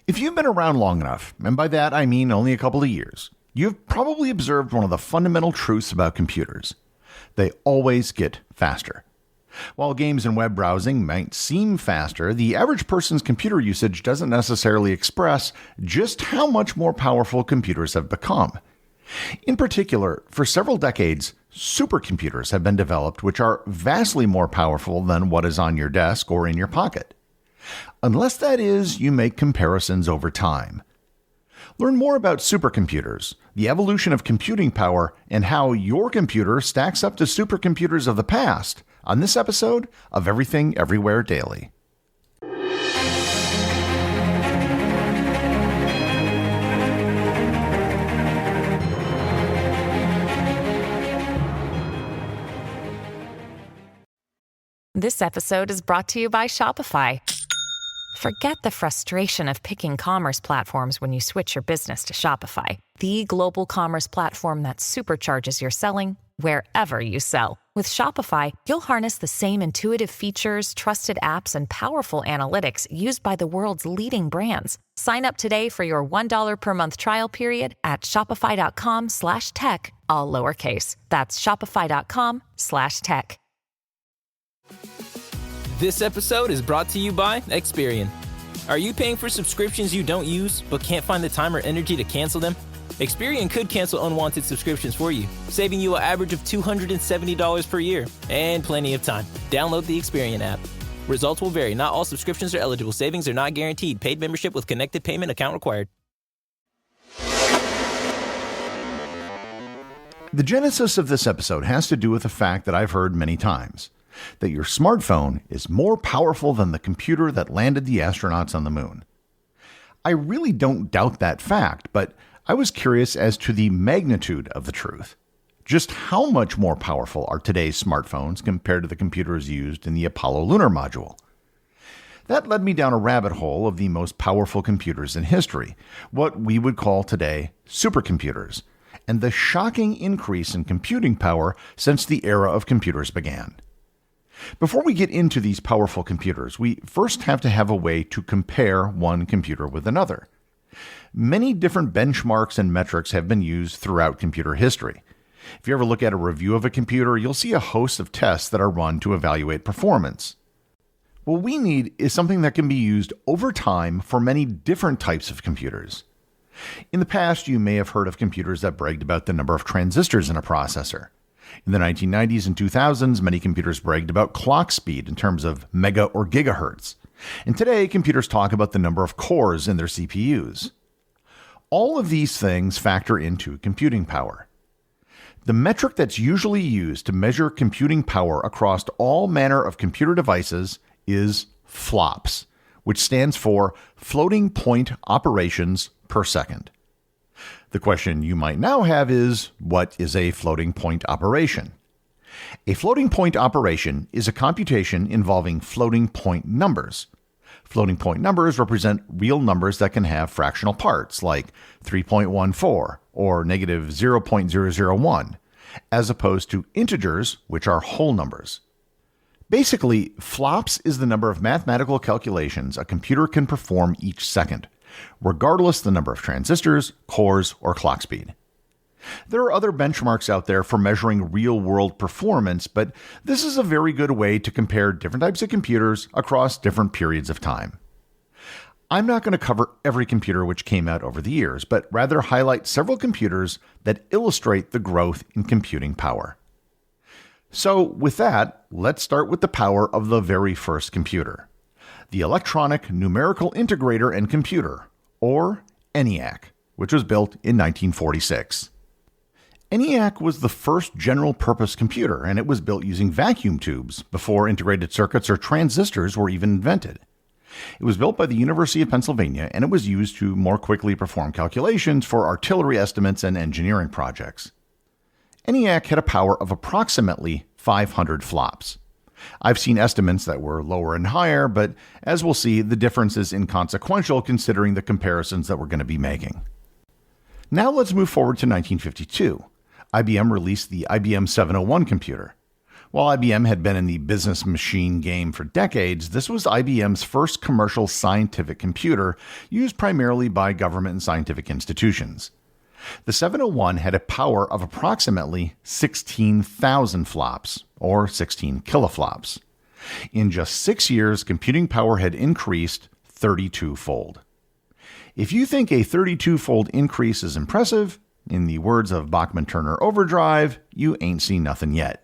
If you've been around long enough, and by that I mean only a couple of years, you've probably observed one of the fundamental truths about computers. They always get faster. While games and web browsing might seem faster, the average person's computer usage doesn't necessarily express just how much more powerful computers have become. In particular, for several decades, supercomputers have been developed which are vastly more powerful than what is on your desk or in your pocket. Unless that is, you make comparisons over time. Learn more about supercomputers, the evolution of computing power, and how your computer stacks up to supercomputers of the past on this episode of Everything Everywhere Daily. This episode is brought to you by Shopify. Forget the frustration of picking commerce platforms when you switch your business to Shopify, the global commerce platform that supercharges your selling wherever you sell. With Shopify, you'll harness the same intuitive features, trusted apps, and powerful analytics used by the world's leading brands. Sign up today for your $1 per month trial period at shopify.com/tech, all lowercase. That's shopify.com/tech. This episode is brought to you by Experian. Are you paying for subscriptions you don't use but can't find the time or energy to cancel them? Experian could cancel unwanted subscriptions for you, saving you an average of $270 per year and plenty of time. Download the Experian app. Results will vary. Not all subscriptions are eligible. Savings are not guaranteed. Paid membership with connected payment account required. The genesis of this episode has to do with a fact that I've heard many times, that your smartphone is more powerful than the computer that landed the astronauts on the moon. I really don't doubt that fact, but I was curious as to the magnitude of the truth. Just how much more powerful are today's smartphones compared to the computers used in the Apollo lunar module? That led me down a rabbit hole of the most powerful computers in history, what we would call today supercomputers, and the shocking increase in computing power since the era of computers began. Before we get into these powerful computers, we first have to have a way to compare one computer with another. Many different benchmarks and metrics have been used throughout computer history. If you ever look at a review of a computer, you'll see a host of tests that are run to evaluate performance. What we need is something that can be used over time for many different types of computers. In the past, you may have heard of computers that bragged about the number of transistors in a processor. In the 1990s and 2000s, many computers bragged about clock speed in terms of mega or gigahertz. And today, computers talk about the number of cores in their CPUs. All of these things factor into computing power. The metric that's usually used to measure computing power across all manner of computer devices is FLOPS, which stands for floating point operations per second. The question you might now have is, what is a floating point operation? A floating point operation is a computation involving floating point numbers. Floating point numbers represent real numbers that can have fractional parts, like 3.14 or negative 0.001, as opposed to integers, which are whole numbers. Basically, FLOPS is the number of mathematical calculations a computer can perform each second, regardless the number of transistors, cores, or clock speed. There are other benchmarks out there for measuring real-world performance, but this is a very good way to compare different types of computers across different periods of time. I'm not going to cover every computer which came out over the years, but rather highlight several computers that illustrate the growth in computing power. So with that, let's start with the power of the very first computer, the Electronic Numerical Integrator and Computer, or ENIAC, which was built in 1946. ENIAC was the first general-purpose computer, and it was built using vacuum tubes before integrated circuits or transistors were even invented. It was built by the University of Pennsylvania, and it was used to more quickly perform calculations for artillery estimates and engineering projects. ENIAC had a power of approximately 500 flops. I've seen estimates that were lower and higher, but as we'll see, the difference is inconsequential considering the comparisons that we're going to be making. Now let's move forward to 1952. IBM released the IBM 701 computer. While IBM had been in the business machine game for decades, this was IBM's first commercial scientific computer used primarily by government and scientific institutions. The 701 had a power of approximately 16,000 flops, or 16 kiloflops. In just 6 years, computing power had increased 32-fold. If you think a 32-fold increase is impressive, in the words of Bachman-Turner Overdrive, you ain't seen nothing yet.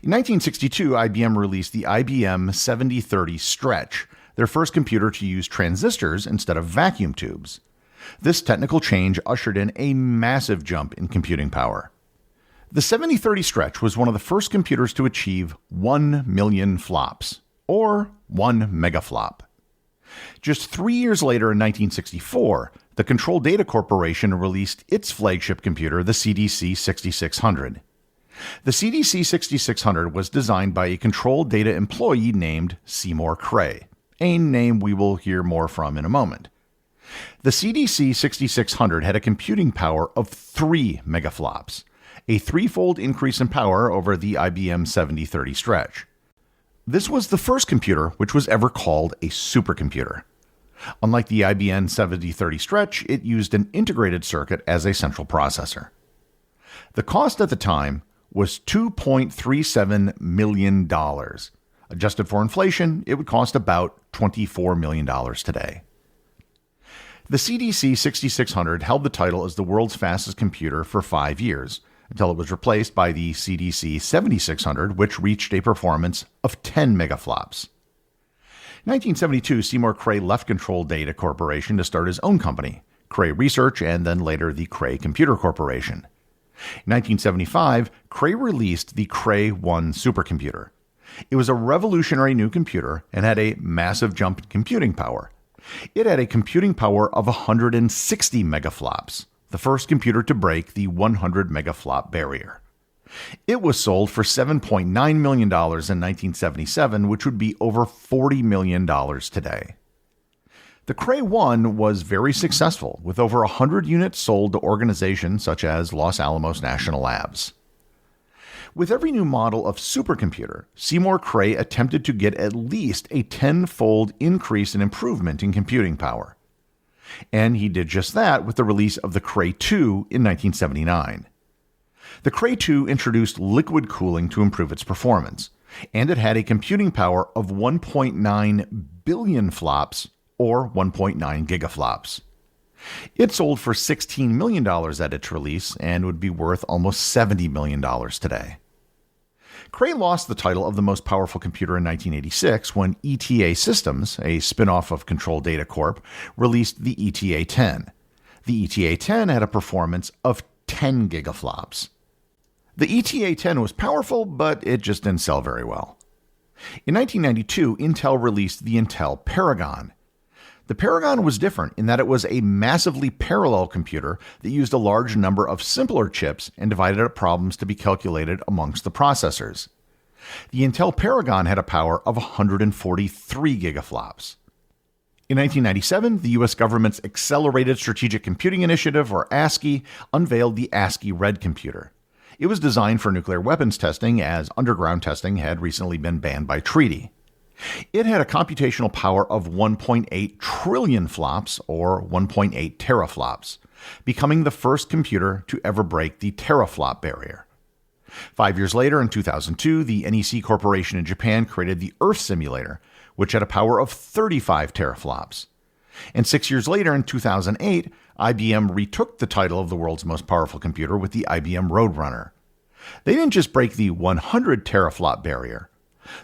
In 1962, IBM released the IBM 7030 Stretch, their first computer to use transistors instead of vacuum tubes. This technical change ushered in a massive jump in computing power. The 7030 Stretch was one of the first computers to achieve 1 million flops, or 1 megaflop. Just 3 years later, in 1964, the Control Data Corporation released its flagship computer, the CDC 6600. The CDC 6600 was designed by a Control Data employee named Seymour Cray, a name we will hear more from in a moment. The CDC 6600 had a computing power of 3 megaflops, a threefold increase in power over the IBM 7030 Stretch. This was the first computer which was ever called a supercomputer. Unlike the IBM 7030 Stretch, it used an integrated circuit as a central processor. The cost at the time was $2.37 million. Adjusted for inflation, it would cost about $24 million today. The CDC 6600 held the title as the world's fastest computer for 5 years, until it was replaced by the CDC 7600, which reached a performance of 10 megaflops. In 1972, Seymour Cray left Control Data Corporation to start his own company, Cray Research, and then later the Cray Computer Corporation. In 1975, Cray released the Cray 1 supercomputer. It was a revolutionary new computer and had a massive jump in computing power. It had a computing power of 160 megaflops, the first computer to break the 100 megaflop barrier. It was sold for $7.9 million in 1977, which would be over $40 million today. The Cray 1 was very successful, with over 100 units sold to organizations such as Los Alamos National Labs. With every new model of supercomputer, Seymour Cray attempted to get at least a 10-fold increase in improvement in computing power. And he did just that with the release of the Cray 2 in 1979. The Cray 2 introduced liquid cooling to improve its performance, and it had a computing power of 1.9 billion flops, or 1.9 gigaflops. It sold for $16 million at its release and would be worth almost $70 million today. Cray lost the title of the most powerful computer in 1986 when ETA Systems, a spin-off of Control Data Corp., released the ETA-10. The ETA-10 had a performance of 10 gigaflops. The ETA-10 was powerful, but it just didn't sell very well. In 1992, Intel released the Intel Paragon. The Paragon was different in that it was a massively parallel computer that used a large number of simpler chips and divided up problems to be calculated amongst the processors. The Intel Paragon had a power of 143 gigaflops. In 1997, the U.S. government's Accelerated Strategic Computing Initiative, or ASCII, unveiled the ASCII Red computer. It was designed for nuclear weapons testing, as underground testing had recently been banned by treaty. It had a computational power of 1.8 trillion flops, or 1.8 teraflops, becoming the first computer to ever break the teraflop barrier. 5 years later, in 2002, the NEC Corporation in Japan created the Earth Simulator, which had a power of 35 teraflops. And 6 years later, in 2008, IBM retook the title of the world's most powerful computer with the IBM Roadrunner. They didn't just break the 100 teraflop barrier.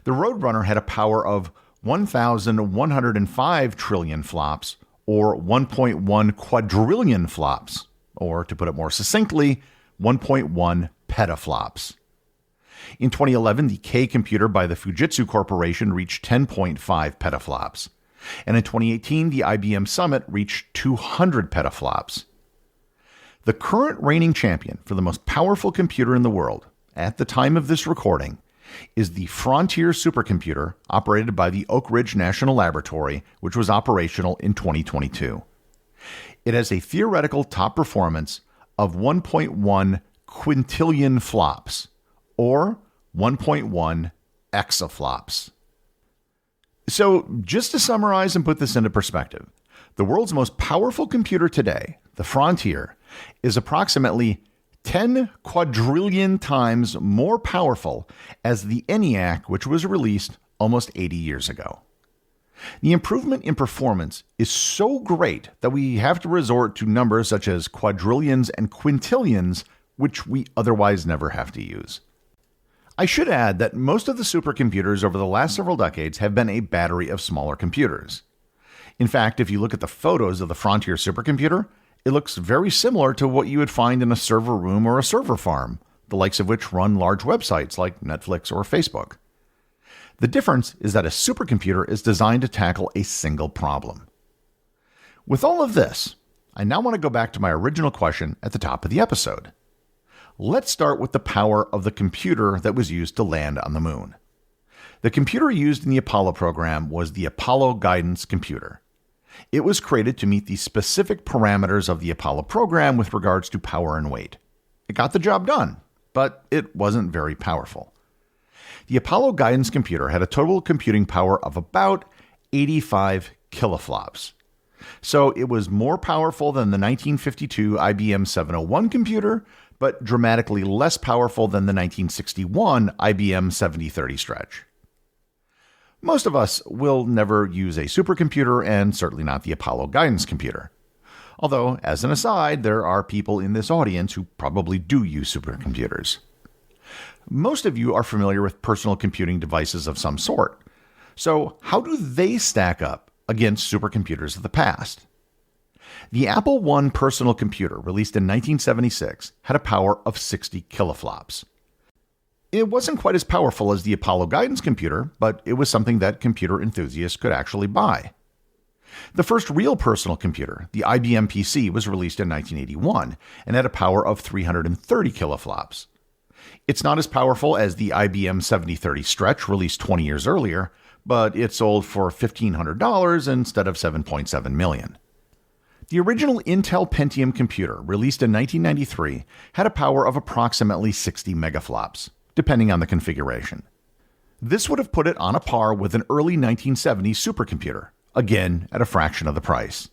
The Roadrunner had a power of 1,105 trillion flops, or 1.1 quadrillion flops, or to put it more succinctly, 1.1 petaflops. In 2011, the K computer by the Fujitsu Corporation reached 10.5 petaflops. And in 2018, the IBM Summit reached 200 petaflops. The current reigning champion for the most powerful computer in the world, at the time of this recording, is the Frontier supercomputer operated by the Oak Ridge National Laboratory, which was operational in 2022. It has a theoretical top performance of 1.1 quintillion flops, or 1.1 exaflops. So, just to summarize and put this into perspective, the world's most powerful computer today, the Frontier, is approximately 10 quadrillion times more powerful as the ENIAC, which was released almost 80 years ago. The improvement in performance is so great that we have to resort to numbers such as quadrillions and quintillions, which we otherwise never have to use. I should add that most of the supercomputers over the last several decades have been a battery of smaller computers. In fact, if you look at the photos of the Frontier supercomputer, it looks very similar to what you would find in a server room or a server farm, the likes of which run large websites like Netflix or Facebook. The difference is that a supercomputer is designed to tackle a single problem. With all of this, I now want to go back to my original question at the top of the episode. Let's start with the power of the computer that was used to land on the moon. The computer used in the Apollo program was the Apollo Guidance Computer. It was created to meet the specific parameters of the Apollo program with regards to power and weight. It got the job done, but it wasn't very powerful. The Apollo Guidance Computer had a total computing power of about 85 kiloflops. So it was more powerful than the 1952 IBM 701 computer, but dramatically less powerful than the 1961 IBM 7030 stretch. Most of us will never use a supercomputer and certainly not the Apollo Guidance Computer. Although, as an aside, there are people in this audience who probably do use supercomputers. Most of you are familiar with personal computing devices of some sort. So how do they stack up against supercomputers of the past? The Apple I personal computer, released in 1976, had a power of 60 kiloflops. It wasn't quite as powerful as the Apollo Guidance Computer, but it was something that computer enthusiasts could actually buy. The first real personal computer, the IBM PC, was released in 1981 and had a power of 330 kiloflops. It's not as powerful as the IBM 7030 stretch, released 20 years earlier, but it sold for $1,500 instead of $7.7 million. The original Intel Pentium computer, released in 1993, had a power of approximately 60 megaflops, depending on the configuration. This would have put it on a par with an early 1970s supercomputer, again at a fraction of the price.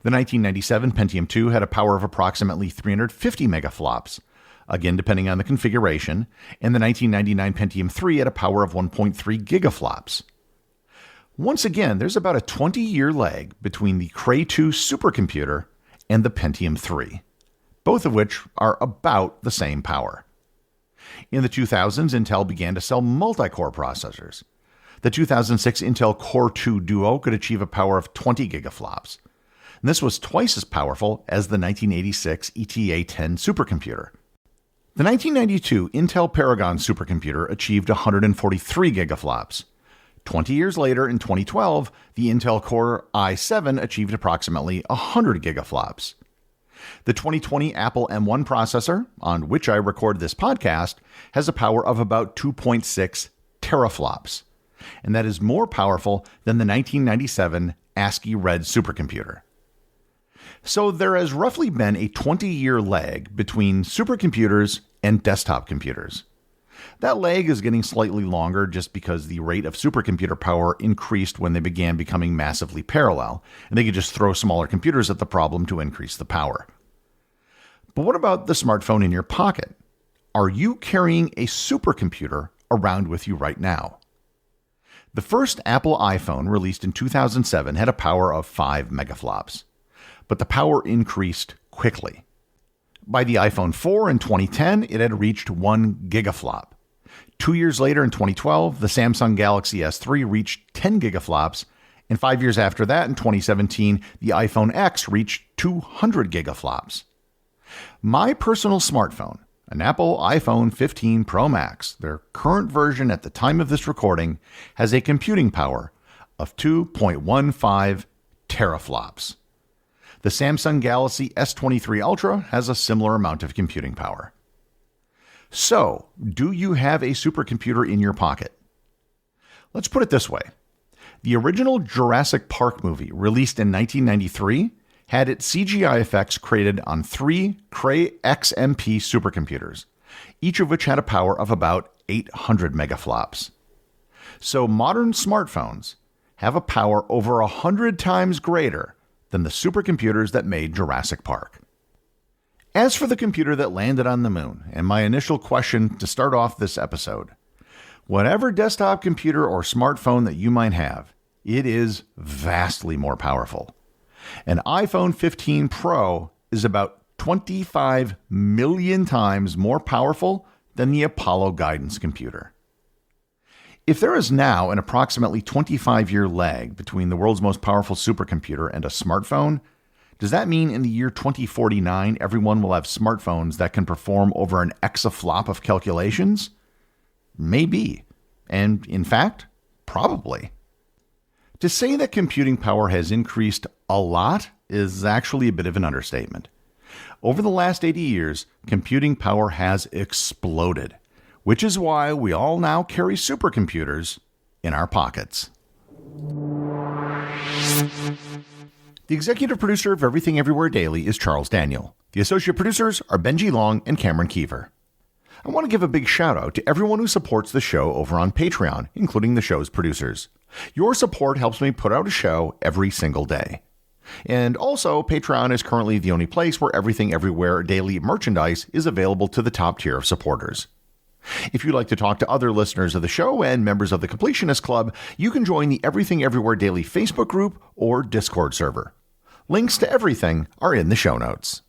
The 1997 Pentium II had a power of approximately 350 megaflops, again depending on the configuration, and the 1999 Pentium III had a power of 1.3 gigaflops. Once again, there's about a 20-year lag between the Cray II supercomputer and the Pentium III, both of which are about the same power. In the 2000s, Intel began to sell multi-core processors. The 2006 Intel Core 2 Duo could achieve a power of 20 gigaflops. And this was twice as powerful as the 1986 ETA-10 supercomputer. The 1992 Intel Paragon supercomputer achieved 143 gigaflops. 20 years later, in 2012, the Intel Core i7 achieved approximately 100 gigaflops. The 2020 Apple M1 processor, on which I record this podcast, has a power of about 2.6 teraflops, and that is more powerful than the 1997 ASCII Red supercomputer. So there has roughly been a 20-year lag between supercomputers and desktop computers. That lag is getting slightly longer just because the rate of supercomputer power increased when they began becoming massively parallel, and they could just throw smaller computers at the problem to increase the power. But what about the smartphone in your pocket? Are you carrying a supercomputer around with you right now? The first Apple iPhone, released in 2007, had a power of 5 megaflops, but the power increased quickly. By the iPhone 4 in 2010, it had reached 1 gigaflop. 2 years later, in 2012, the Samsung Galaxy S3 reached 10 gigaflops, and 5 years after that, in 2017, the iPhone X reached 200 gigaflops. My personal smartphone, an Apple iPhone 15 Pro Max, their current version at the time of this recording, has a computing power of 2.15 teraflops. The Samsung Galaxy S23 Ultra has a similar amount of computing power. So, do you have a supercomputer in your pocket? Let's put it this way. The original Jurassic Park movie, released in 1993, had its CGI effects created on 3 Cray XMP supercomputers each of which had a power of about 800 megaflops. So modern smartphones have a power over 100 times greater than the supercomputers that made Jurassic Park. As for the computer that landed on the moon, and my initial question to start off this episode, whatever desktop computer or smartphone that you might have, it is vastly more powerful. An iPhone 15 Pro is about 25 million times more powerful than the Apollo guidance computer. If there is now an approximately 25-year lag between the world's most powerful supercomputer and a smartphone, does that mean in the year 2049 everyone will have smartphones that can perform over an exaflop of calculations? Maybe. And in fact, probably. To say that computing power has increased a lot is actually a bit of an understatement. Over the last 80 years, computing power has exploded, which is why we all now carry supercomputers in our pockets. The executive producer of Everything Everywhere Daily is Charles Daniel. The associate producers are Benji Long and Cameron Kieffer. I want to give a big shout out to everyone who supports the show over on Patreon, including the show's producers. Your support helps me put out a show every single day. And also, Patreon is currently the only place where Everything Everywhere Daily merchandise is available to the top tier of supporters. If you'd like to talk to other listeners of the show and members of the Completionist Club, you can join the Everything Everywhere Daily Facebook group or Discord server. Links to everything are in the show notes.